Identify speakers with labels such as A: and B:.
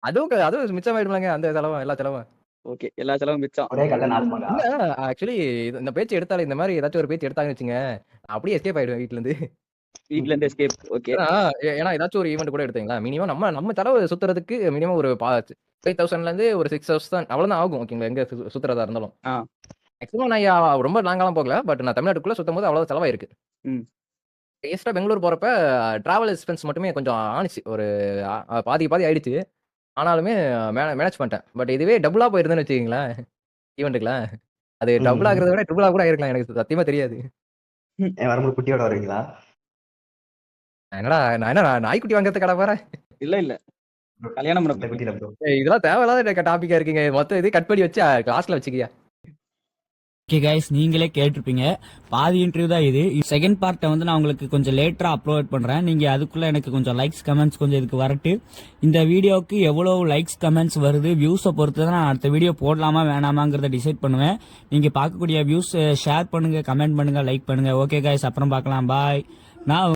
A: அதுவும் மிச்சமாயிடும்லங்க அந்த செலவும், எல்லா செலவும்.
B: ஓகே. எல்லா செலவும் மிச்சம்.
C: ஒரே கல்ல 4 மாங்கா.
A: இல்ல ஆக்சுவலி இந்த பேச்சு எடுத்தாலே இந்த மாரி ஏதாச்சும் ஒரு பேச்சு எடுத்தாங்கன்னு வச்சுங்க, அப்படியே எஸ்கேப் ஆயிடுவேன் வீட்லருந்து.
B: வீட்ல இருந்து எஸ்கேப். ஓகே.
A: ஏன்னா ஏன்னா ஏதாச்சும் ஒரு ஈவென்ட் கூட எடுத்தீங்களா, மினிமம் நம்ம நம்ம செலவு சுத்துறதுக்கு மினிமம் ஒரு 5000லேருந்து ஒரு 6000 அவ்வளோதான் ஆகும். ஓகேங்களா, எங்க சுத்துறதா இருந்தாலும்.
B: ஆ.
A: மேக்ஸிமம் நான் ரொம்ப லாங்காலாம் போகல. பட் நான் தமிழ்நாட்டுக்குள்ள சுத்தும்போது அவ்வளோ செலவாயிருக்கு.
B: ம்.
A: எக்ஸ்ட்ரா பெங்களூர் போறப்ப டிராவல் எக்ஸ்பென்ஸ் மட்டுமே கொஞ்சம் ஆனுச்சு. ஒரு பாதிக்கு பாதி ஆயிடுச்சு. ஆனாலுமே மேனேஜ் பண்ணிட்டேன். பட் இதுவே டபுளா போயிருந்தேன்னு வச்சுக்கங்களேன், ஈவென்ட்க்குலாம். அது டபுள்
C: ம்.
A: ஆகுறத விட ட்ரிபிளா கூட ஆயிருக்கலாம். எனக்கு சத்தியமா தெரியாது.
C: வரும்போது குட்டியோட வருவீங்களா?
A: நான் என்ன நாய்க்குட்டி வாங்குறதுக்காடா போறேன்?
B: இல்ல, இல்ல. கல்யாணம் பண்ண
C: அந்த
B: போறீங்க.
C: குட்டியில ப்ரோ.
A: இதெல்லாம் தேவையில்லாத டாபிக்கா இருக்குங்க. மொத்தம் இது கட் பண்ணி வச்சு லாஸ்ட்ல வச்சுக்கயா.
D: ஓகே கைஸ், நீங்களே கேட்டிருப்பீங்க. பாதி இன்டர்வியூ தான் இது. செகண்ட் பார்ட்டை வந்து நான் உங்களுக்கு கொஞ்சம் லேட்டரா அப்லோட் பண்றேன். நீங்க அதுக்குள்ள எனக்கு கொஞ்சம் லைக்ஸ் கமெண்ட்ஸ் கொஞ்சம் இதுக்கு வரட்டு. இந்த வீடியோவுக்கு எவ்வளவு லைக்ஸ் கமெண்ட்ஸ் வருது, வியூஸை பொறுத்து தான் நான் அடுத்த வீடியோ போடலாமா வேணாமாங்கிறத டிசைட் பண்ணுவேன். நீங்க பார்க்கக்கூடிய வியூஸ் ஷேர் பண்ணுங்க, கமெண்ட் பண்ணுங்க, லைக் பண்ணுங்க. ஓகே கைஸ், அப்புறம் பார்க்கலாம். பாய். நான்